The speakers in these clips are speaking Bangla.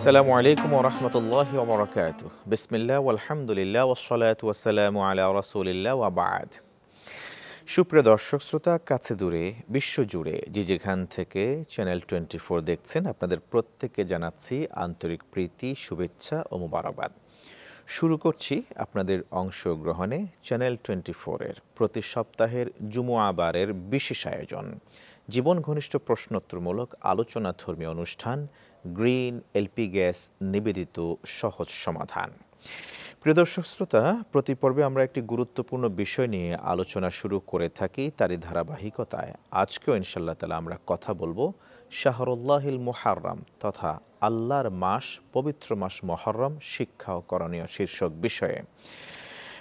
আসসালামু আলাইকুম ওয়া রাহমাতুল্লাহি ওয়া বারাকাতুহু। বিসমিল্লাহ ওয়ালহামদুলিল্লাহ ওয়াসসালাতু ওয়াসসালামু আলা রাসূলিল্লাহ ওয়া বা'দ। সুপ্রিয় দর্শক শ্রোতা, কাছে দূরে বিশ্বজুড়ে যে যেখান থেকে চ্যানেল 24 দেখছেন, আপনাদের প্রত্যেককে জানাচ্ছি আন্তরিক প্রীতি, শুভেচ্ছা ও মোবারকবাদ। শুরু করছি আপনাদের অংশগ্রহণে চ্যানেল 24 এর প্রতি সপ্তাহের জুমুআবারের বিশেষ আয়োজন, জীবন ঘনিষ্ঠ প্রশ্নোত্তরমূলক আলোচনা ধর্মীয় অনুষ্ঠান গ্রিন এলপি গ্যাস নিবেদিত সহজ সমাধান। প্রিয় দর্শক শ্রোতা, প্রতি পর্বে আমরা একটি গুরুত্বপূর্ণ বিষয় নিয়ে আলোচনা শুরু করে থাকি। তারই ধারাবাহিকতায় আজকেও ইনশাআল্লাহ তাআলা আমরা কথা বলবো শাহরুল্লাহিল মুহাররম তথা আল্লাহর মাস, পবিত্র মাস মুহররম, শিক্ষা ও করণীয় শীর্ষক বিষয়ে।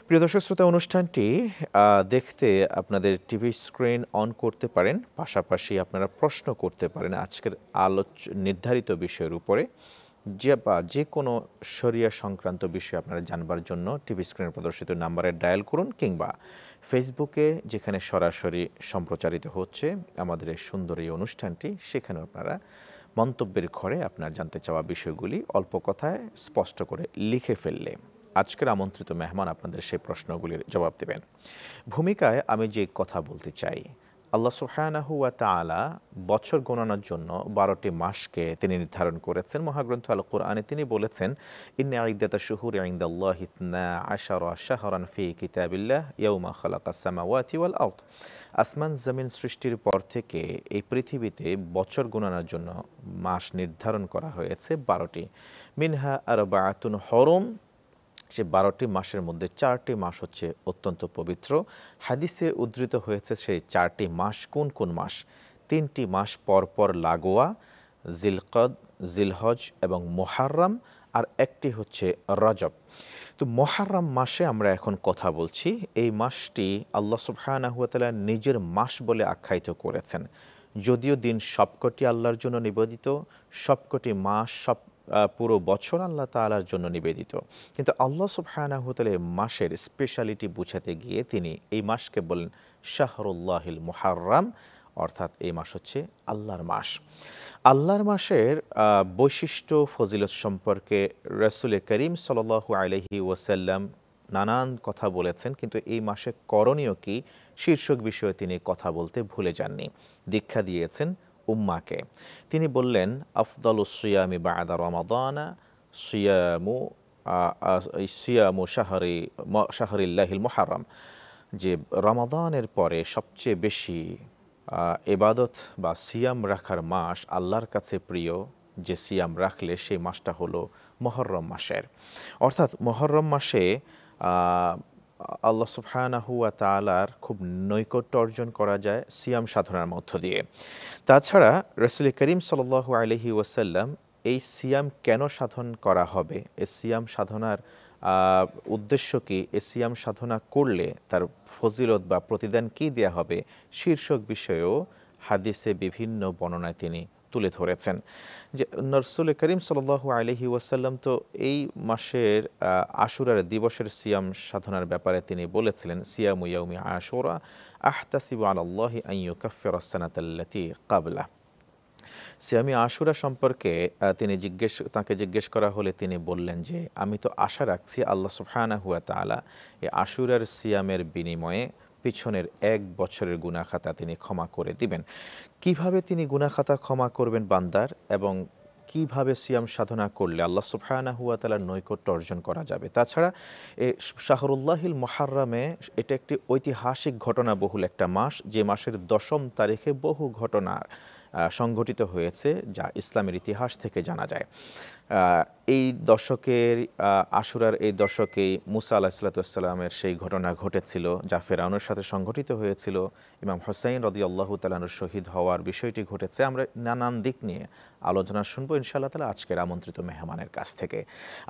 প্রিয় দর্শক শ্রোতা, অনুষ্ঠানটি দেখতে আপনাদের টিভি স্ক্রিন অন করতে পারেন, পাশাপাশি আপনারা প্রশ্ন করতে পারেন আজকের নির্ধারিত বিষয়ের উপরে, যে কোনো শরিয়া সংক্রান্ত বিষয় আপনারা জানবার জন্য টিভি স্ক্রিনে প্রদর্শিত নাম্বারে ডায়াল করুন, কিংবা ফেসবুকে যেখানে সরাসরি সম্প্রচারিত হচ্ছে আমাদের এই সুন্দর এই অনুষ্ঠানটি, সেখানেও আপনারা মন্তব্যের ঘরে আপনার জানতে চাওয়া বিষয়গুলি অল্প কথায় স্পষ্ট করে লিখে ফেললে আজকের আমন্ত্রিত মেহমান আপনাদের সেই প্রশ্নগুলির জবাব দেবেন। ভূমিকায় আমি যে কথা বলতে চাই, আল্লাহ সুবহানাহু ওয়া তাআলা বছর গণনার জন্য 12টি মাসকে তিনি নির্ধারণ করেছেন। মহাগ্রন্থ আল কোরআনে তিনি বলেছেন, ইন্না ইদ্দাতাশ শুহুরি ইনদাল্লাহি 12 শাহরান ফি কিতাবিল্লাহ ইয়াওমা খালাকাস সামাওয়াতি ওয়াল আরদ। আসমান জমিন সৃষ্টির পর থেকে এই পৃথিবীতে বছর গণনার জন্য মাস নির্ধারণ করা হয়েছে 12টি। মিনহা আরবাআতুন হুরুম, সে 12টি মাসের মধ্যে 4টি মাস হচ্ছে অত্যন্ত পবিত্র। হাদিসে উদ্ধৃত হয়েছে সেই 4টি মাস কোন কোন মাস? 3টি মাস পরপর লাগোয়া, জিলকদ, জিলহজ এবং মুহররম, আর একটি হচ্ছে রজব। তো মুহররম মাসে আমরা এখন কথা বলছি। এই মাসটি আল্লাহ সুবহানাহু ওয়া তাআলা নিজের মাস বলে আখ্যায়িত করেছেন। যদিও দিন সবকটি আল্লাহর জন্য নিবেদিত, সবকটি মাস, পুরো বছর আল্লাহ তাআলার জন্য নিবেদিত, কিন্তু আল্লাহ সুবহানাহু ওয়া তাআলা মাসের স্পেশালিটি বুঝাতে গিয়ে তিনি এই মাসকে বলেন শাহরুল্লাহিল মুহাররম, অর্থাৎ এই মাস হচ্ছে আল্লাহর মাস। আল্লাহর মাসের বৈশিষ্ট্য ফজিলত সম্পর্কে রাসূল করিম সাল্লাল্লাহু আলাইহি ওয়াসাল্লাম নানান কথা বলেছেন, কিন্তু এই মাসে করণীয় কি শীর্ষক বিষয়ে তিনি কথা বলতে ভুলে যাননি। দীক্ষা দিয়েছেন উম্মাকে। তিনি বললেন, আফদালুস সিয়ামি বা'দা রমাদানা সিয়ামু শাহরিল্লাহিল মুহাররম, যে রমাদানের পরে সবচেয়ে বেশি ইবাদত বা সিয়াম রাখার মাস আল্লাহর কাছে প্রিয়, যে সিয়াম রাখলে সেই মাসটা হলো মুহররম মাসের। অর্থাৎ মুহররম মাসে আল্লাহ সুবহানাহু ওয়া তাআলার খুব নৈকট্য অর্জন করা যায় সিয়াম সাধনার মধ্য দিয়ে। তাছাড়া রাসূল করিম সাল্লাল্লাহু আলাইহি ওয়াসাল্লাম এই সিয়াম কেন সাধন করা হবে, এই সিয়াম সাধনার উদ্দেশ্য কি, এই সিয়াম সাধনা করলে তার ফজিলত বা প্রতিদান কি দেয়া হবে, শীর্ষক বিষয়েও হাদিসে বিভিন্ন বর্ণনায় তিনি তুলে ধরেছেন। যে রাসূল করিম সাল্লাল্লাহু আলাইহি ওয়াসাল্লাম তো এই মাসের আশুরার দিবসের সিয়াম সাধনার ব্যাপারে তিনি বলেছিলেন, সিয়ামু ইয়াউমি আশুরা আহতাসিবু আলাল্লাহি আন ইউকাফফিরাস সানাতাল্লাতী ক্বাবলা। সিয়ামি আশুরা সম্পর্কে তাকে জিজ্ঞেস করা হলে তিনি বললেন যে, আমি তো আশা রাখছি আল্লাহ সুবহানাহু ওয়া তাআলা এই আশুরার সিয়ামের বিনিময়ে পিছনের 1 বছরের গুনাহ খাতা তিনি ক্ষমা করে দিবেন। কিভাবে তিনি গুনাহ খাতা ক্ষমা করবেন বান্দার, এবং কিভাবে সিয়াম সাধনা করলে আল্লাহ সুবহানাহু ওয়া তাআলার নৈকট্য অর্জন করা যাবে। তাছাড়া এই শাহরুল্লাহিল মুহাররমে এটা একটি ঐতিহাসিক ঘটনাবহুল একটা মাস, যে মাসের 10ম তারিখে বহু ঘটনা সংঘটিত হয়েছে, যা ইসলামের ইতিহাস থেকে জানা যায়। এই দশকের আশুরার এই দশকেই মুসা আলাইহিসসালামের সেই ঘটনা ঘটেছিল, যা ফেরাউনের সাথে সংঘটিত হয়েছিল। ইমাম হুসাইন রাদিয়াল্লাহু তাআলা আনহু শহীদ হওয়ার বিষয়টি ঘটেছে। আমরা নানান দিক নিয়ে আলোচনা শুনবো ইনশাআল্লাহ তাআলা আজকের আমন্ত্রিত মেহমানের কাছ থেকে।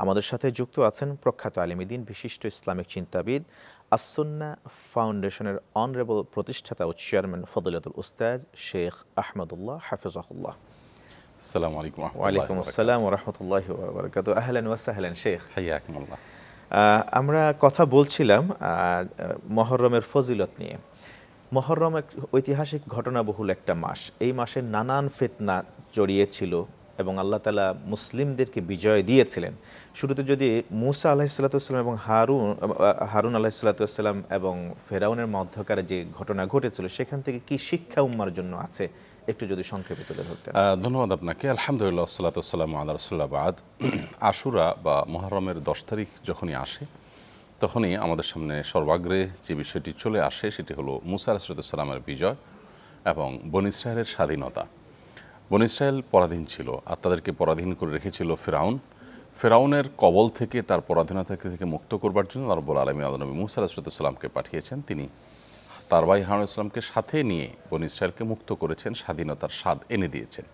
আমাদের সাথে যুক্ত আছেন প্রখ্যাত আলিমুদ্দিন, বিশিষ্ট ইসলামিক চিন্তাবিদ, আস-সুন্নাহ ফাউন্ডেশনের অনারেবল প্রতিষ্ঠাতা ও চেয়ারম্যান ফজিলাতুল উস্তাদ শেখ আহমদুল্লাহ হাফিজাহুল্লাহ। আসসালামু আলাইকুম। ওয়ালাইকুম আসসালাম ওয়া রাহমাতুল্লাহি ওয়া বারাকাতুহু। আহলান ওয়া সাহলান শেখ। হাইয়াকুমুল্লাহ। আমরা কথা বলছিলাম মুহররমের ফজিলত নিয়ে। মুহররম এক ঐতিহাসিক ঘটনাবহুল একটা মাস। এই মাসে নানান ফিতনা জড়িয়ে ছিল, এবং আল্লাহ তাআলা মুসলিমদেরকে বিজয় দিয়েছিলেন। শুরুতে যদি মূসা আলাইহিসসালাম এবং হারুন আলাইহিসসালাম এবং ফেরাউনের মধ্যকার যে ঘটনা ঘটেছিল সেখান থেকে কি শিক্ষা উম্মার জন্য আছে একটু যদি সংক্ষেপে তুলে ধরতেন। ধন্যবাদ আপনাকে। আলহামদুলিল্লাহ, সাল্লাতু ওয়াসসালামু আলা রাসূলিল্লাহ বাদ। আশুরা বা মুহররমের 10 তারিখ যখনই আসে তখনই আমাদের সামনে সর্বাগ্রে যে বিষয়টি চলে আসে সেটি হলো মূসা আলাইহিস সালামের বিজয় এবং বনী ইসরায়েলের স্বাধীনতা। বনী ইসরায়েল পরাধীন ছিল আর তাদেরকে পরাধীন করে রেখেছিল ফেরাউনের কবল থেকে, তার পরাধীনতা থেকে মুক্ত করবার জন্য আল্লাহ রাব্বুল আলামিন আল্লাহ নবী মূসা আলাইহিস সালামকে পাঠিয়েছেন। তিনি তার ভাই হারুন আলাইহিস সালামকে সাথে নিয়ে বনী ইসরায়েলকে মুক্ত করেছেন, স্বাধীনতার স্বাদ এনে দিয়েছেন।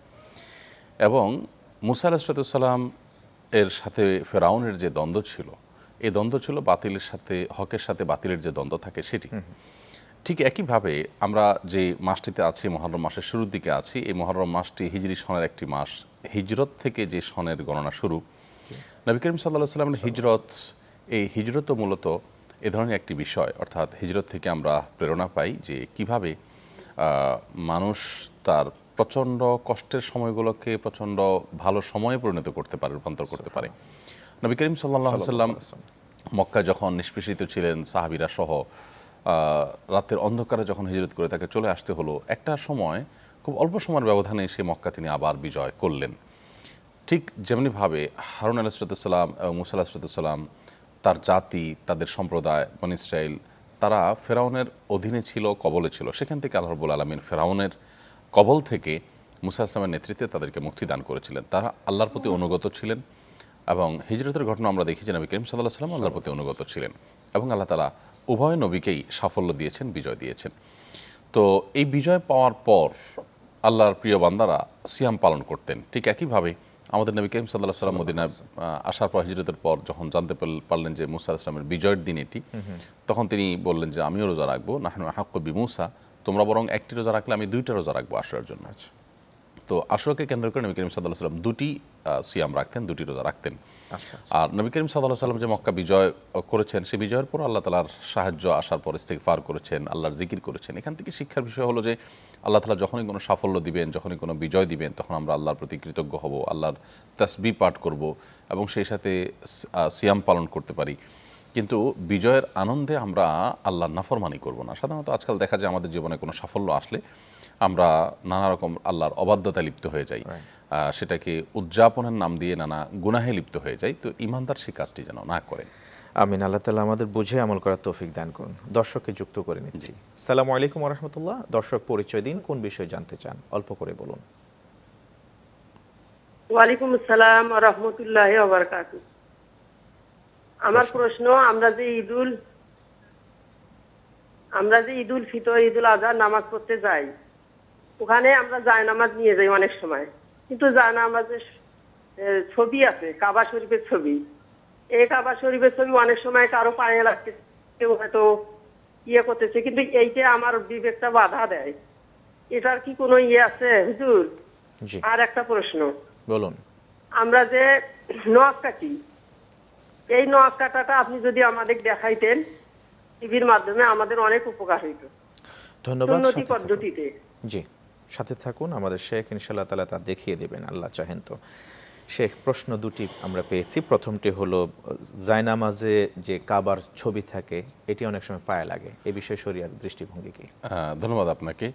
এবং মূসা আলাইহিস সালাম এর সাথে ফেরাউনের যে দ্বন্দ্ব ছিল, এই দ্বন্দ্ব ছিল বাতিলের সাথে হকের সাথে বাতিলের যে দ্বন্দ্ব থাকে সেটি। ঠিক একইভাবে আমরা যে মাসটিতে আছি, মুহররম মাসের শুরুর দিকে আছি, এই মুহররম মাসটি হিজরি সনের একটি মাস। হিজরত থেকে যে সনের গণনা শুরু, নবী করিম সাল্লাল্লাহু আলাইহি ওয়াসাল্লামের হিজরত, এই হিজরতও মূলত এ ধরনের একটি বিষয়। অর্থাৎ হিজরত থেকে আমরা প্রেরণা পাই যে কিভাবে মানুষ তার প্রচণ্ড কষ্টের সময়গুলোকে প্রচণ্ড ভালো সময়ে পরিণত করতে পারে, রূপান্তর করতে পারে। নবী করিম সাল্লাল্লাহু আলাইহি ওয়াসাল্লাম মক্কা যখন নিষ্পেষিত ছিলেন সাহাবীরা সহ, রাতের অন্ধকারে যখন হিজরত করে তাকে চলে আসতে হলো, একটা সময় খুব অল্প সময়ের ব্যবধানে সেই মক্কা তিনি আবার বিজয় করলেন। ঠিক যেমনিভাবে হারুন আলাইহিস সালাম এবং মূসা আলাইহিস সালাম, তার জাতি, তাদের সম্প্রদায় বনী ইসরাইল, তারা ফেরাউনের অধীনে ছিল, কবলে ছিল। সেখান থেকে আল্লাহ রাব্বুল আলামিন ফেরাউনের কবল থেকে মূসা আসলামের নেতৃত্বে তাদেরকে মুক্তি দান করেছিলেন। তারা আল্লাহর প্রতি অনুগত ছিলেন এবং হিজরতের ঘটনা আমরা দেখি যে নবী করিম সাল্লাল্লাহু আলাইহি ওয়াসাল্লাম আল্লাহর প্রতি অনুগত ছিলেন এবং আল্লাহ তাআলা উভয় নবীকেই সাফল্য দিয়েছেন, বিজয় দিয়েছেন। তো এই বিজয় পাওয়ার পর আল্লাহর প্রিয় বান্দারা সিয়াম পালন করতেন। ঠিক একইভাবে আমাদের নবী করিম সাল্লাল্লাহু আলাইহি ওয়াসাল্লাম মদিনায় আসার পর, হিজরতের পর যখন জানতে পারলেন যে মূসা আলাইহিস সালামের বিজয়ের দিন এটি, তখন তিনি বললেন যে আমিও রোজা রাখবো, নাহনু আহাক্কু বিমূসা, তোমরা বরং একটি রোজা রাখলে আমি 2টা রোজা রাখবো আশুরার জন্য। তো আশুরাকে কেন্দ্র করে নবী করিম সাল্লাল্লাহু আলাইহি ওয়াসাল্লাম 2টি সিয়াম রাখতেন, 2টি রোজা রাখতেন। আর নবী করিম সাল্লাল্লাহু আলাইহি ওয়াসাল্লাম যে মক্কা বিজয় করেছেন, সেই বিজয়ের পর আল্লাহ তাআলার সাহায্য আসার পর ইস্তিগফার করেছেন, আল্লাহর জিকির করেছেন। এখান থেকে শিক্ষার বিষয় হলো যে আল্লাহ তাআলা যখনই কোনো সাফল্য দিবেন, যখনই কোনো বিজয় দিবেন, তখন আমরা আল্লাহর প্রতি কৃতজ্ঞ হব, আল্লাহর তাসবিহ পাঠ করব এবং সেই সাথে সিয়াম পালন করতে পারি। কিন্তু বিজয়ের আনন্দে আমরা আল্লাহর নাফরমানি করব না। সাধারণত আজকাল দেখা যায় আমাদের জীবনে কোনো সাফল্য আসলে আমরা নানা রকম আল্লাহর অবাধ্যতায় লিপ্ত হয়ে যাই, সেটাকে উদযাপনের নাম দিয়ে নানা গুনাহে লিপ্ত হয়ে যাই। তো ইমানদার সেই কাজটি যেন না করেন। আমিন। আল্লাহ তাআলা আমাদের বুঝে আমল করার তৌফিক দান করুন। দর্শককে যুক্ত করে নিচ্ছি। আসসালামু আলাইকুম ওয়া রাহমাতুল্লাহ। দর্শক পরিচয় দিন, কোন বিষয়ে জানতে চান অল্প করে বলুন। ওয়ালাইকুম আসসালাম ওয়া রাহমাতুল্লাহি ওয়া বারাকাতুহু। আমার প্রশ্ন, আমরা যে ঈদুল ফিতর, ঈদুল আযহা নামাজ পড়তে যাই, ওখানে আমরা জায়নামাজ নিয়ে যাই অনেক সময়, কিন্তু জায়নামাজের ছবি আছে, কাবা শরীফের ছবি। এই কাবা শরীফের ছবি অনেক সময় কারো পায়ে লাগছে, কেউ হয়তো করতেছে, কিন্তু এইটা আমার বিবেকটা বাধা দেয়। এটার কি কোনো আছে হুজুর? আর একটা প্রশ্ন, বলুন। আমরা যে নখ কাটি, এই নখ কাটাটা আপনি যদি আমাদের দেখাইতেন টিভির মাধ্যমে, আমাদের অনেক উপকার হইত। ধন্যবাদ। পদ্ধতিতে জি, সাথে থাকুন, আমাদের শেখ ইনশাআল্লাহ তাআলা তা দেখিয়ে দেবেন, আল্লাহ চাহেন তো। শেখ, প্রশ্ন দুটি আমরা পেয়েছি। প্রথমটি হলো জায়নামাজে যে কাবার ছবি থাকে, এটি অনেক সময় পায়ে লাগে, এই বিষয়ে শরিয়ার দৃষ্টিভঙ্গি কি? ধন্যবাদ আপনাকে।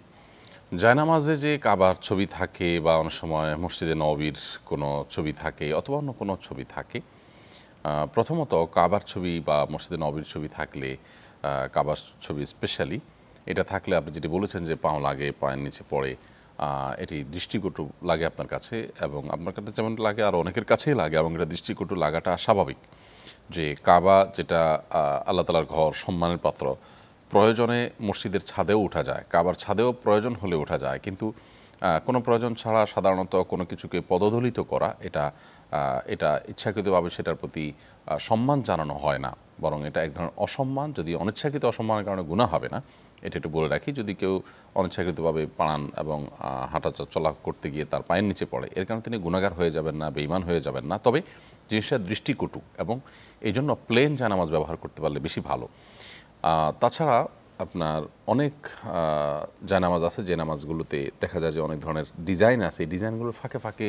জায়নামাজে যে কাবার ছবি থাকে বা অনেক সময় মসজিদে নববীর কোনো ছবি থাকে অথবা অন্য কোনো ছবি থাকে, প্রথমত কাবার ছবি বা মসজিদে নববীর ছবি থাকলে, কাবার ছবি স্পেশালি এটা থাকলে আপনি যেটি বলেছেন যে পাও লাগে, পায়ের নিচে পড়ে, এটি দৃষ্টিকটু লাগে আপনার কাছে এবং আপনার কাছে যেমন লাগে আর অনেকের কাছেই লাগে, এবং এটা দৃষ্টিকটু লাগাটা স্বাভাবিক। যে কাবা যেটা আল্লাহ তাআলার ঘর, সম্মানের পাত্র, প্রয়োজনে মসজিদের ছাদেও ওঠা যায়, কাবার ছাদেও প্রয়োজন হলে ওঠা যায়, কিন্তু কোনো প্রয়োজন ছাড়া সাধারণত কোনো কিছুকে পদদলিত করা, এটা ইচ্ছাকৃতভাবে সেটার প্রতি সম্মান জানানো হয় না, বরং এটা এক ধরনের অসম্মান। যদি অনিচ্ছাকৃত অসম্মানের কারণে গুনাহ হবে না, এটা একটু বলে রাখি। যদি কেউ অনিচ্ছাকৃতভাবে পাড়ান এবং হাঁটা চলা করতে গিয়ে তার পায়ের নিচে পড়ে, এর কারণে তিনি গুনাহগার হয়ে যাবেন না, বেঈমান হয়ে যাবেন না, তবে জিনিসটা দৃষ্টিকটু এবং এই জন্য প্লেন জায়নামাজ ব্যবহার করতে পারলে বেশি ভালো। তাছাড়া আপনার অনেক জায়নামাজ আছে যে নামাজগুলোতে দেখা যায় যে অনেক ধরনের ডিজাইন আছে। এই ডিজাইনগুলোর ফাঁকে ফাঁকে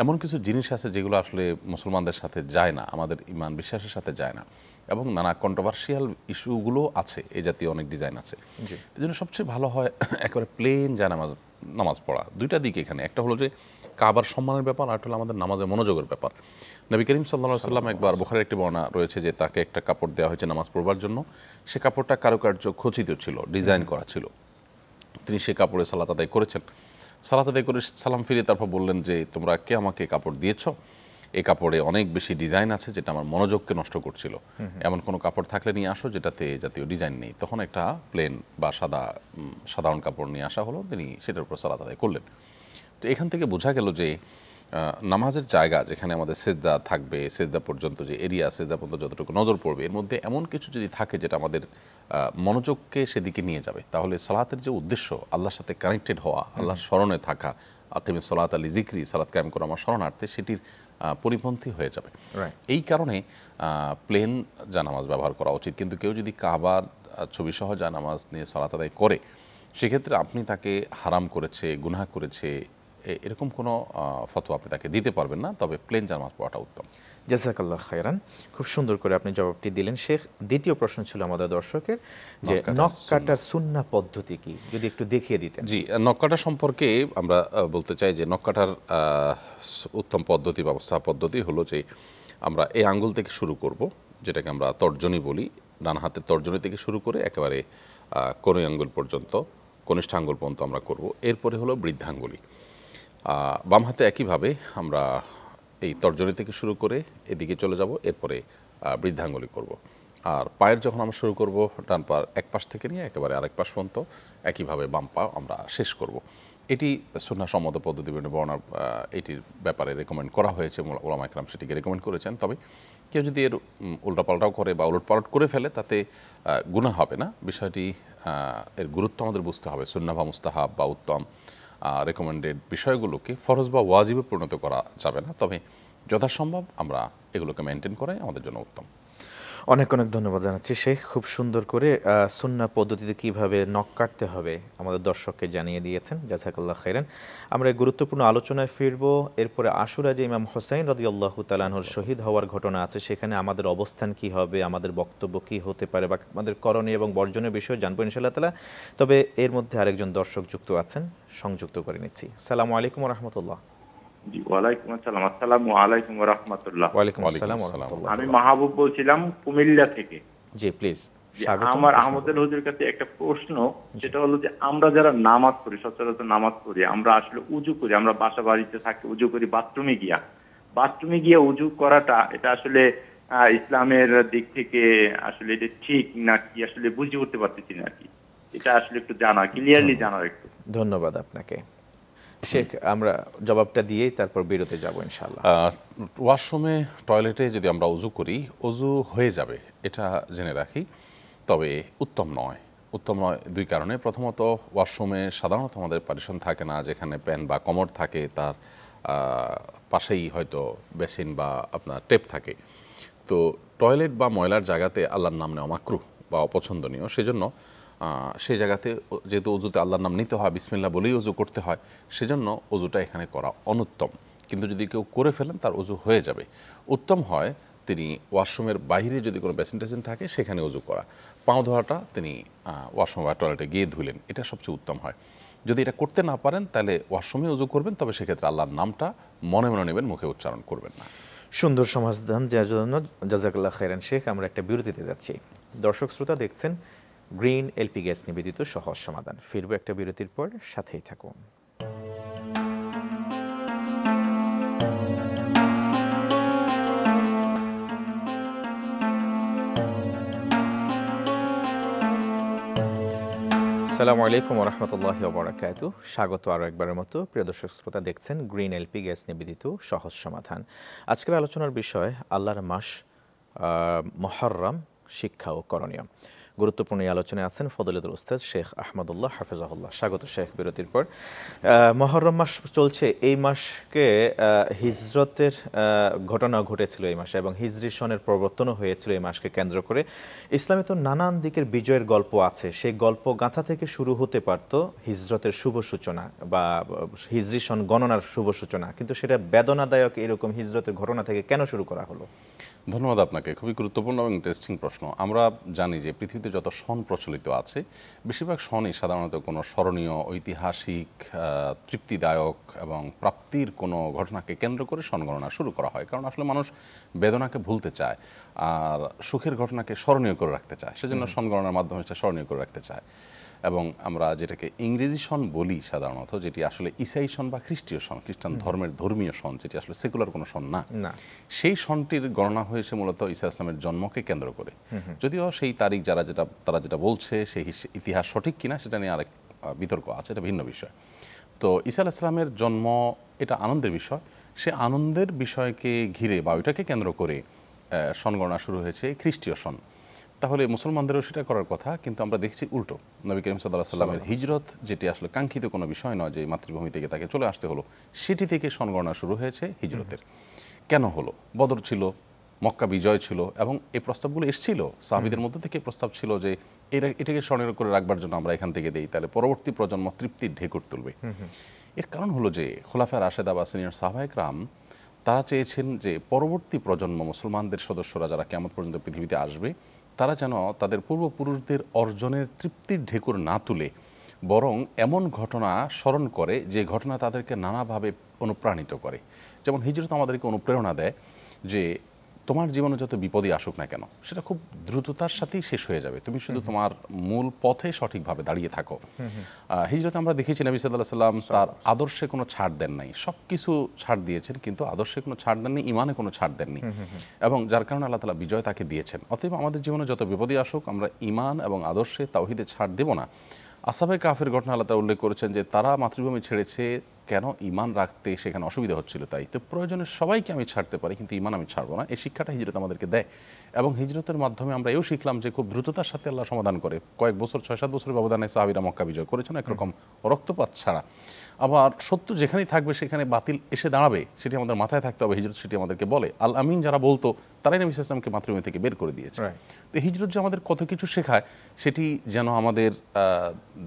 এমন কিছু জিনিস আছে যেগুলো আসলে মুসলমানদের সাথে যায় না, আমাদের ইমান বিশ্বাসের সাথে যায় না, এবং নানা কন্ট্রোভার্সিয়াল ইস্যুগুলো আছে। এই জাতীয় অনেক ডিজাইন আছে। এই জন্য সবচেয়ে ভালো হয় একেবারে প্লেন নামাজ পড়া। দুইটা দিক এখানে, একটা হলো যে কাবার সম্মানের ব্যাপার, আর হলো আমাদের নামাজে মনোযোগের ব্যাপার। নবী করিম সাল্লাল্লাহু আলাইহি ওয়াসাল্লাম একবার বুখারীর একটি বর্ণনা রয়েছে যে তাকে একটা কাপড় দেওয়া হয়েছে নামাজ পড়বার জন্য। সে কাপড়টা কারুকার্য খচিত ছিল, ডিজাইন করা ছিল। তিনি সে কাপড়ে সালাত আদায় করেছেন। সালাত আদায় করে সালাম ফিরে তারপর বললেন যে তোমরা কে আমাকে কাপড় দিয়েছো? এই কাপড়ে অনেক বেশি ডিজাইন আছে যেটা আমার মনোযোগকে নষ্ট করছিল। এমন কোনো কাপড় থাকলে নিয়ে আসো যেটাতে জাতীয় ডিজাইন নেই। তখন একটা প্লেন বা সাধারণ কাপড় নিয়ে আসা হলো, তিনি সেটার উপর সালাত আদায় করলেন। তো এখান থেকে বোঝা গেল যে নামাজের জায়গা যেখানে আমাদের সেজদা থাকবে, সেজদা পর্যন্ত যে এরিয়া, সেজদা পর্যন্ত যতটুকু নজর পড়বে, এর মধ্যে এমন কিছু যদি থাকে যেটা আমাদের মনোযোগকে সেদিকে নিয়ে যাবে, তাহলে সালাতের যে উদ্দেশ্য আল্লাহর সাথে কানেক্টেড হওয়া, আল্লাহর স্মরণে থাকা, আকিমিস সালাত আলি জিক্রি, সালাত কায়েম করা আমার শরণার্থে, সেটির পরিপন্থী হয়ে যাবে। এই কারণে প্লেন জানামাজ ব্যবহার করা উচিত। কিন্তু কেউ যদি কাবার ছবিসহ জানামাজ নিয়ে সালাত আদায় করে, সেক্ষেত্রে আপনি তাকে হারাম করেছে, গুনাহ করেছে, এরকম কোনো ফতোয়া আপনি তাকে দিতে পারবেন না। তবে প্লেন জানামাজ পড়াটা উত্তম। জাযাকাল্লাহ খায়রান, খুব সুন্দর করে আপনি জবাবটি দিলেন শেখ। দ্বিতীয় প্রশ্ন ছিল আমাদের দর্শকের যে নখ কাটার সুন্নাহ পদ্ধতি কি, যদি একটু দেখিয়ে দিতেন। জি, নখ কাটা সম্পর্কে আমরা বলতে চাই যে নখ কাটার উত্তম পদ্ধতি, ব্যবস্থা পদ্ধতি হলো যে আমরা এই আঙ্গুল থেকে শুরু করব, যেটাকে আমরা তর্জনী বলি। ডান হাতের তর্জনী থেকে শুরু করে একেবারে কনুই আঙ্গুল পর্যন্ত, কনিষ্ঠ আঙ্গুল পর্যন্ত আমরা করব। এরপরে হলো বৃদ্ধাঙ্গুলি। বাম হাতে একইভাবে আমরা এই তর্জনী থেকে শুরু করে এদিকে চলে যাব, এরপরে বৃদ্ধাঙ্গুলি করব। আর পায়ের যখন আমরা শুরু করব, ডান পার এক পাশ থেকে নিয়ে একেবারে আরেক পাশ পর্যন্ত একইভাবে বাম পা আমরা শেষ করব। এটি সুন্নাহ সম্মত পদ্ধতি, বর্ণনা এটির ব্যাপারে রেকমেন্ড করা হয়েছে, ওলামা ইকরাম সেটিকে রেকমেন্ড করেছেন। তবে কেউ যদি এর উল্টাপাল্টাও করে বা উলটপালট করে ফেলে, তাতে গুনাহ হবে না। বিষয়টি এর গুরুত্ব আমাদের বুঝতে হবে। সুন্নাহ বা মুস্তাহাব বা উত্তম রেকমেন্ডেড বিষয়গুলোকে ফরজ বা ওয়াজিবে পরিণত করা যাবে না। তবে যথাসম্ভব আমরা এগুলোকে মেনটেন করাই আমাদের জন্য উত্তম। অনেক অনেক ধন্যবাদ জানাচ্ছি শেখ। খুব সুন্দর করে সুন্নাহ পদ্ধতিতে কিভাবে নখ কাটতে হবে আমাদের দর্শককে জানিয়ে দিয়েছেন। জাযাকাল্লাহ খাইরান। আমরা এই গুরুত্বপূর্ণ আলোচনায় ফিরব। এরপরে আশুরা যে ইমাম হোসাইন রাদিয়াল্লাহু তাআলা আনহুর শহীদ হওয়ার ঘটনা আছে, সেখানে আমাদের অবস্থান কি হবে, আমাদের বক্তব্য কি হতে পারে, বা আমাদের করণীয় এবং বর্জনীয় বিষয় জানবো ইনশাআল্লাহ তাআলা। তবে এর মধ্যে আরেকজন দর্শক যুক্ত আছেন, সংযুক্ত করে নিচ্ছি। আসসালামু আলাইকুম ওয়া রাহমাতুল্লাহ। জি, ওয়ালাইকুম আসসালাম। আসসালামু আলাইকুম ওয়া রাহমাতুল্লাহ। ওয়ালাইকুম আসসালাম ওয়া রাহমাতুল্লাহ। আমি মাহবুব বলছিলাম কুমিল্লা থেকে। জি প্লিজ। আমার আহমদুল হুজুর কাছে একটা প্রশ্ন, সেটা হলো যে আমরা যারা নামাজ পড়ি, সচরাচর নামাজ পড়ি, আমরা আসলে উজু করি, আমরা বাসা বাড়িতে থাকি, উজু করি বাথরুমে গিয়া উজু করাটা, এটা আসলে ইসলামের দিক থেকে আসলে এটা ঠিক নাকি আসলে বুঝে উঠতে পারতেছি না আর কি। এটা আসলে একটু জানা, ক্লিয়ারলি জানার একটু। ধন্যবাদ আপনাকে শেখ। আমরা জবাবটা দিয়েই তারপর বিরতে যাব ইনশাআল্লাহ। ওয়াশরুমে, টয়লেটে যদি আমরা উজু করি, উজু হয়ে যাবে, এটা জেনে রাখি। তবে উত্তম নয় দুই কারণে। প্রথমত, ওয়াশরুমে সাধারণত আমাদের পার্টিশন থাকে না, যেখানে প্যান বা কমোড থাকে, তার পাশেই হয়তো বেসিন বা আপনার টেপ থাকে। তো টয়লেট বা ময়লার জায়গাতে আল্লাহর নাম নেওয়া মাকরুহ বা অপছন্দনীয়। সেজন্য সেই জায়গাতে যেহেতু উজুতে আল্লাহর নাম নিতে হয়, বিসমিল্লাহ বলেই উজু করতে হয়, সেজন্য উজুটা এখানে করা অনুত্তম। কিন্তু যদি কেউ করে ফেলেন, তার উজু হয়ে যাবে। উত্তম হয় তিনি ওয়াশরুমের বাইরে যদি কোনো বেসিন টেসিন থাকে, সেখানে উজু করা। পাও ধোয়াটা তিনি ওয়াশরুম বা টয়লেটে গিয়ে ধুলেন, এটা সবচেয়ে উত্তম হয়। যদি এটা করতে না পারেন, তাহলে ওয়াশরুমে উজু করবেন, তবে সেক্ষেত্রে আল্লাহর নামটা মনে মনে নেবেন, মুখে উচ্চারণ করবেন না। সুন্দর সমাধান যার জন্য জাযাকাল্লাহ খাইরান শেখ। আমরা একটা বিরতিতে যাচ্ছি। দর্শক শ্রোতা দেখছেন গ্রিন এলপি গ্যাস নিবেদিত সহজ সমাধান। ফিরবো একটা বিরতির পর, সাথেই থাকুন। আসসালামু আলাইকুম ওয়া রাহমাতুল্লাহি ওয়া বারাকাতুহু। স্বাগত আরও একবারের মতো প্রিয় দর্শক শ্রোতা, দেখছেন গ্রিন এলপি গ্যাস নিবেদিত সহজ সমাধান। আজকের আলোচনার বিষয় আল্লাহর মাস মুহররম, শিক্ষা ও করণীয়। গুরুত্বপূর্ণ এই আলোচনায় আছেন ফজলতুল উস্তাদ শেখ আহমদুল্লাহ হাফেজাহুল্লাহ। স্বাগত শেখ। বিরতির পর মুহররম মাস চলছে, এই মাসকে হিজরতের ঘটনা ঘটেছিল এই মাসে এবং হিজরি সনের প্রবর্তনও হয়েছিল এই মাসকে কেন্দ্র করে। ইসলামে তো নানান দিকের বিজয়ের গল্প আছে, সেই গল্প গাঁথা থেকে শুরু হতে পারত হিজরতের শুভ সূচনা বা হিজরি সন গণনার শুভ সূচনা, কিন্তু সেটা বেদনাদায়ক এরকম হিজরতের ঘটনা থেকে কেন শুরু করা হলো? ধন্যবাদ আপনাকে, খুবই গুরুত্বপূর্ণ এবং ইন্টারেস্টিং প্রশ্ন। আমরা জানি যে পৃথিবীতে যত সন প্রচলিত আছে বেশিরভাগ সনই সাধারণত কোনো স্মরণীয়, ঐতিহাসিক, তৃপ্তিদায়ক এবং প্রাপ্তির কোনো ঘটনাকে কেন্দ্র করে সন গণনা শুরু করা হয়। কারণ আসলে মানুষ বেদনাকে ভুলতে চায় আর সুখের ঘটনাকে স্মরণীয় করে রাখতে চায়, সেজন্য সন গণনার মাধ্যমে সেটা স্মরণীয় করে রাখতে চায়। এবং আমরা যেটাকে ইংরেজি সন বলি সাধারণত, যেটি আসলে ইসাই সন বা খ্রিস্টীয় সন, খ্রিস্টান ধর্মের ধর্মীয় সন, যেটি আসলে সেকুলার কোনো সন না, সেই সনটির গণনা হয়েছে মূলত ঈসা ইসলামের জন্মকে কেন্দ্র করে। যদিও সেই তারিখ তারা যেটা বলছে সেই ইতিহাস সঠিক কিনা সেটা নিয়ে আরেক বিতর্ক আছে, এটা ভিন্ন বিষয়। তো ঈসা আলাইহিস সালামের জন্ম এটা আনন্দের বিষয়, সে আনন্দের বিষয়কে ঘিরে বা ওইটাকে কেন্দ্র করে সন গণনা শুরু হয়েছে খ্রিস্টীয় সন। তাহলে মুসলমানদেরও সেটা করার কথা, কিন্তু আমরা দেখছি উল্টো। নবী করিম সাল্লাল্লাহু আলাইহি ওয়াসাল্লামের হিজরত, যেটি আসলে কাঙ্ক্ষিত কোনো বিষয় নয় যে মাতৃভূমি থেকে তাকে চলে আসতে হলো, সেটি থেকে সনগণনা শুরু হয়েছে হিজরতের। কেন হলো? বদর ছিল, মক্কা বিজয় ছিল এবং এই প্রস্তাবগুলো এসেছিল সাহাবীদের মধ্য থেকে। প্রস্তাব ছিল যে এটাকে স্মরণীয় করে রাখবার জন্য আমরা এখান থেকে দেই, তাহলে পরবর্তী প্রজন্ম তৃপ্তির ঢেকুর তুলবে। এর কারণ হলো যে খোলাফায়ে রাশেদা বা সিনিয়র সাহাবায়ে কেরাম তারা চেয়েছেন যে পরবর্তী প্রজন্ম, মুসলমানদের সদস্যরা যারা কিয়ামত পর্যন্ত পৃথিবীতে আসবে, তারা যেন তাদের পূর্বপুরুষদের অর্জনের তৃপ্তির ঢেকুর না তুলে বরং এমন ঘটনা স্মরণ করে যে ঘটনা তাদেরকে নানাভাবে অনুপ্রাণিত করে। যেমন হিজরত আমাদেরকে অনুপ্রেরণা দেয় যে তোমার জীবনে যত বিপদই আসুক না কেন সেটা খুব দ্রুততার সাথেই শেষ হয়ে যাবে, তুমি শুধু তোমার মূল পথে সঠিকভাবে দাঁড়িয়ে থাকো। হিজরতে আমরা দেখেছি নবী সাল্লাল্লাহু আলাইহি ওয়াসাল্লাম তার আদর্শে কোনো ছাড় দেন নাই, সব কিছু ছাড় দিয়েছেন কিন্তু আদর্শে কোনো ছাড় দেননি, ইমানে কোনো ছাড় দেননি, এবং যার কারণে আল্লাহ তাআলা বিজয় তাকে দিয়েছেন। অতএব আমাদের জীবনে যত বিপদই আসুক আমরা ইমান এবং আদর্শে তাওহীদে ছাড় দেব না। আসহাবে কাফের ঘটনা আল্লাহ তাআলা উল্লেখ করেছেন যে তারা মাতৃভূমি ছেড়েছে কেন? ইমান রাখতে সেখানে অসুবিধা হচ্ছিল তাই। তো প্রয়োজনে সবাইকে আমি ছাড়তে পারি কিন্তু ইমান আমি ছাড়বো না, এই শিক্ষাটা হিজরত আমাদেরকে দেয়। এবং হিজরতের মাধ্যমে আমরা এও শিখলাম যে খুব দ্রুততার সাথে আল্লাহ সমাধান করে। কয়েক বছর, 6-7 বছরের ব্যবধানে সাহাবীরা মক্কা বিজয় করেছেন একরকম রক্তপাত ছাড়া। আবার সত্য যেখানেই থাকবে সেখানে বাতিল এসে দাঁড়াবে, সেটি আমাদের মাথায় থাকতে হবে। হিজরত সেটি আমাদেরকে বলে। আল আমিন যারা বলতো তারাই নবী সাল্লাল্লাহু আলাইহি ওয়াসাল্লামকে মাতৃভূমি থেকে বের করে দিয়েছে। তো হিজরত যে আমাদের কত কিছু শেখায় সেটি যেন আমাদের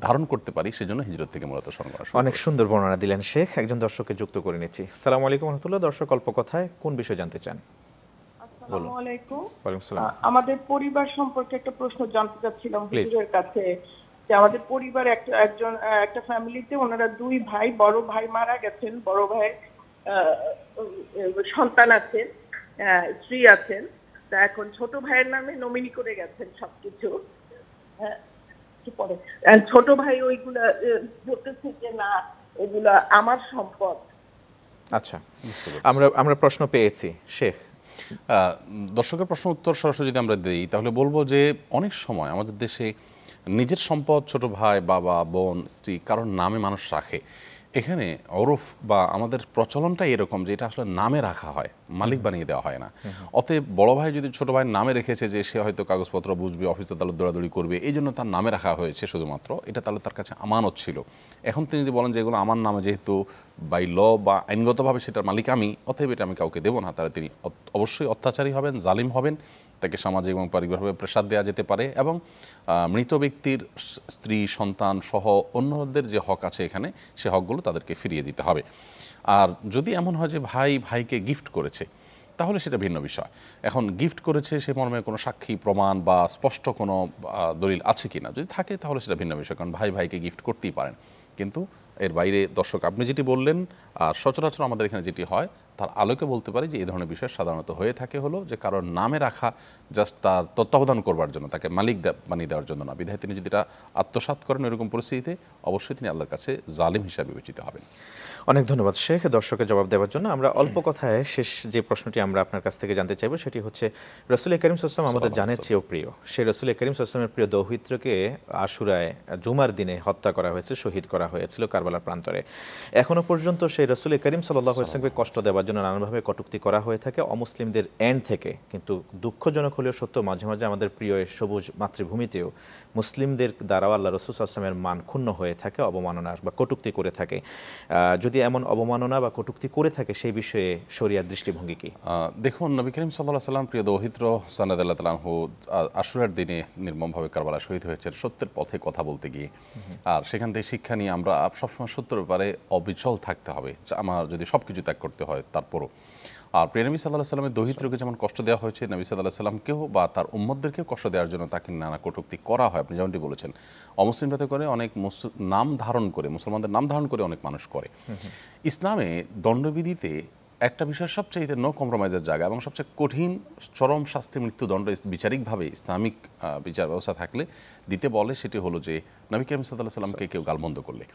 ধারণ করতে পারি, সেজন্য হিজরত থেকে মূলত স্মরণ করা। অনেক সুন্দর বর্ণনা দিলেন শেখ। একজন দর্শককে যুক্ত করে নিচ্ছি। আসসালামু আলাইকুম ওয়া রাহমাতুল্লাহ। দর্শক অল্প কথায় কোন বিষয় জানতে চান? আসসালামু আলাইকুম। ওয়ালাইকুম আসসালাম। আমাদের পরিবার সম্পর্কে একটা প্রশ্ন জানতে চাচ্ছিলাম হুজুরের কাছে, যে আমাদের পরিবার একটা ফ্যামিলিতে ওনারা 2 ভাই, বড় ভাই মারা গেছেন, বড় ভাই সন্তান আছেন, স্ত্রী আছেন। তা এখন ছোট ভাইয়ের নামে নমিনি করে গেছেন সবকিছু। ছোট ভাই ওইগুলা বলতেছে যে না এগুলা আমার সম্পদ। আচ্ছা, আমরা প্রশ্ন পেয়েছি শেখ। দর্শকের প্রশ্ন উত্তর সরাসরি যদি আমরা দিই তাহলে বলবো যে অনেক সময় আমাদের দেশে নিজের সম্পদ ছোট ভাই, বাবা, বোন, স্ত্রী কারোর নামে মানুষ রাখে। এখানে ওরফ বা আমাদের প্রচলনটাই এরকম যে এটা আসলে নামে রাখা হয়, মালিক বানিয়ে দেওয়া হয় না। অতএব বড় ভাই যদি ছোট ভাইয়ের নামে রেখেছে যে সে হয়তো কাগজপত্র বুঝবে, অফিস আদালত দৌড়াদৌড়ি করবে, এই জন্য তার নামে রাখা হয়েছে শুধুমাত্র, এটা তাহলে তার কাছে আমানত ছিল। এখন তিনি যদি বলেন যে এগুলো আমার নামে, যেহেতু বাই ল বা আইনগতভাবে সেটার মালিক আমি, অতএব এটা আমি কাউকে দেবো না, তাহলে তিনি অবশ্যই অত্যাচারী হবেন, জালিম হবেন, তাকে সামাজিক এবং পারিবারিকভাবে প্রেসার দেওয়া যেতে পারে। এবং মৃত ব্যক্তির স্ত্রী, সন্তান সহ অন্যদের যে হক আছে এখানে, সে হকগুলো তাদেরকে ফিরিয়ে দিতে হবে। আর যদি এমন হয় যে ভাই ভাইকে গিফট করেছে তাহলে সেটা ভিন্ন বিষয়। এখন গিফট করেছে সে মর্মে কোনো সাক্ষী প্রমাণ বা স্পষ্ট কোনো দলিল আছে কিনা, যদি থাকে তাহলে সেটা ভিন্ন বিষয়, কারণ ভাই ভাইকে গিফট করতেই পারেন। কিন্তু এর বাইরে দর্শক আপনি যেটি বললেন আর সচরাচর আমাদের এখানে যেটি হয় তার আলোকে বলতে পারি যে এই ধরনের বিষয় সাধারণত হয়ে থাকে হলো যে কারোর নামে রাখা জাস্ট তার তত্ত্বাবধান করবার জন্য, তাকে মালিক বানিয়ে দেওয়ার জন্য না। বিধায় তিনি যদি এটা আত্মসাৎ করেন এরকম পরিস্থিতিতে অবশ্যই তিনি আল্লাহর কাছে জালিম হিসাবে বিবেচিত হবেন। অনেক ধন্যবাদ শেখ দর্শকের জবাব দেওয়ার জন্য। আমরা অল্প কথায় শেষ যে প্রশ্নটি আমরা আপনার কাছ থেকে জানতে চাইব সেটি হচ্ছে, রাসূল করিম সাল্লাল্লাহু আলাইহি ওয়াসাল্লাম আমাদের জানের চেয়েও প্রিয়, সেই রাসূল করিম সাল্লাল্লাহু আলাইহি ওয়াসাল্লামের প্রিয় দৌহিত্রকে আশুরায় জুমার দিনে হত্যা করা হয়েছে, শহীদ করা হয়েছিল কারবালার প্রান্তরে। এখনো পর্যন্ত সেই রাসূল করিম সাল্লাল্লাহু আলাইহি ওয়াসাল্লামকে কষ্ট দেওয়ার জন্য নানানভাবে কটূক্তি করা হয়ে থাকে অমুসলিমদের এন্ড থেকে, কিন্তু দুঃখজনক হলেও সত্য মাঝে মাঝে আমাদের প্রিয় সবুজ মাতৃভূমিতেও মুসলিমদের দ্বারাও আল্লাহ রাসূল সাল্লাল্লাহু আলাইহি ওয়াসাল্লামের মান ক্ষুণ্ণ হয়ে থাকে, অবমাননা বা কটূক্তি করে থাকে। যদি এমন অবমাননা বা কটূক্তি করে থাকে সেই বিষয়ে শরিয়ার দৃষ্টিভঙ্গি কি? দেখুন, নবী করিম সাল্লাল্লাহু আলাইহি ওয়াসাল্লাম প্রিয় দৌহিত্র সানাদ রাদিয়াল্লাহু তাআলা আনহু আশুরার দিনে নির্মমভাবে কারবালায় শহীদ হয়েছেন সত্যের পথে কথা বলতে গিয়ে। আর সেখান থেকে শিক্ষা নিয়ে আমরা সবসময় সত্যের ব্যাপারে অবিচল থাকতে হবে, আমার যদি সব কিছু ত্যাগ করতে হয় তারপরও। আর প্রিয় নবী সাল্লাল্লাহু আলাইহি ওয়াসাল্লামের দৌহিত্রকে যেমন কষ্ট দেওয়া হয়েছে, নবী সাল্লাল্লাহু আলাইহি ওয়াসাল্লামকেও বা তার উম্মতদেরকেও কষ্ট দেওয়ার জন্য তাকে নানা কটূক্তি করা হয়। আপনি যেমনটি বলেছেন, অমুসলিমরাতে করে অনেক নাম ধারণ করে, মুসলমানদের নাম ধারণ করে অনেক মানুষ করে। ইসলামে দণ্ডবিধিতে একটা বিষয় সবচেয়ে নো কম্প্রোমাইজের জায়গা এবং সবচেয়ে কঠিন চরম শাস্তি মৃত্যুদণ্ড বিচারিকভাবে ইসলামিক বিচার ব্যবস্থা থাকলে দিতে বলে, সেটি হলো যে নবী করিম সাল্লাল্লাহু আলাইহি ওয়াসাল্লামকে কেউ গালমন্দ করলে।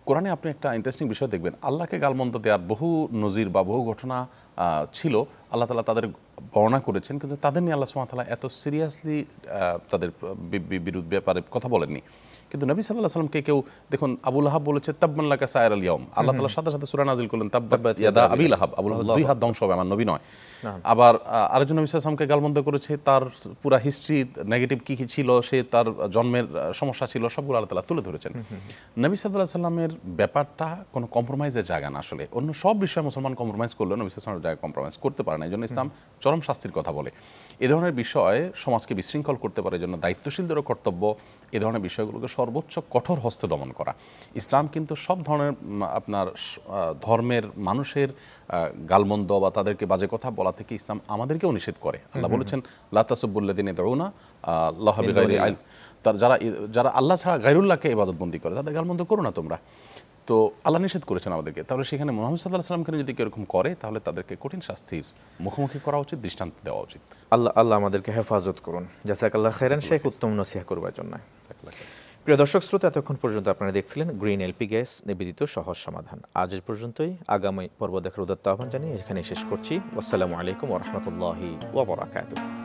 কোরআনে আপনি একটা ইন্টারেস্টিং বিষয় দেখবেন, আল্লাহকে গালমন্দ দেওয়ার বহু নজির বা বহু ঘটনা ছিল, আল্লাহ তাআলা তাদের বর্ণনা করেছেন, কিন্তু তাদের নিয়ে আল্লাহ সুবহানাহু ওয়া তাআলা এত সিরিয়াসলি তাদের বিরুদ্ধে ব্যাপারে কথা বলেননি। কিন্তু নবী সাল্লাল্লাহু আলাইহি ওয়াসাল্লামকে কেউ, দেখুন আবু লাহাব বলেছে তাব্বান লাকা সায়রাল ইয়াউম, আল্লাহ তাআলা সাথে সাথে সূরা নাজিল করলেন তাব্বাত ইয়াদা আবি লাহাব, আবু লাহাব দুই হাত ধ্বংস হবে, আমার নবী নয়। আবার আরেকজন নবী সাল্লাল্লাহু আলাইহি ওয়াসাল্লামকে গালমন্দ করেছে, তার পুরা হিস্ট্রি নেগেটিভ কি কি ছিল, সে তার জন্মের সমস্যা ছিল, সবগুলো আল্লাহ তাআলা তুলে ধরেছেন। নবী সাল্লাল্লাহু আলাইহি ওয়াসাল্লামের ব্যাপারটা কোনো কম্প্রোমাইজের জায়গা না। আসলে অন্য সব বিষয়ে মুসলমান কম্প্রোমাইজ করলেও নবী সাল্লাল্লাহু আলাইহি ওয়াসাল্লামের জায়গায় কম্প্রোমাইজ করতে পারে না। এই জন্য ইসলাম চরম শাস্তির কথা বলে। এ ধরনের বিষয়ে সমাজকে বিশৃঙ্খল করতে পারে, এই জন্য দায়িত্বশীলদেরও কর্তব্য এ ধরনের বিষয়গুলোকে সর্বোচ্চ কঠোর হস্তে দমন করা। ইসলাম কিন্তু সব ধরনের আপনার ধর্মের মানুষের গালমন্দ বা তাদেরকে বাজে কথা বলা থেকে ইসলাম আমাদেরকেও নিষেধ করে। আল্লাহ বলেছেন লা তাসুব্বুল্লাযিনা ইয়াদউনা আল্লাহা বিগাইরি ইলম, যারা আল্লাহ ছাড়া গায়রুল্লাহকে ইবাদতবন্দি করে তাদের গালমন্দ করো না তোমরা। তো আল্লাহ নিষেধ করেছেন আমাদেরকে। তাহলে সেখানে মুহাম্মদ সাল্লাল্লাহু আলাইহি ওয়াসাল্লামকে যদি এরকম করে তাহলে তাদেরকে কঠিন শাস্তির মুখোমুখি করা উচিত, দৃষ্টান্ত দেওয়া উচিত। আল্লাহ আমাদেরকে হেফাজত করুন। জাযাকাল্লাহু খাইরান শেখ, উত্তম নসিহত করবার জন্য। প্রিয় দর্শক শ্রোতা, এতক্ষণ পর্যন্ত আপনারা দেখছিলেন গ্রিন এলপি গ্যাস নিবেদিত সহজ সমাধান। আজ এর পর্যন্তই, আগামী পর্ব দেখার উদাত্ত আহ্বান জানিয়ে এখানে শেষ করছি। আসসালামু আলাইকুম ওয়া রাহমাতুল্লাহি ওয়া বারাকাতুহু।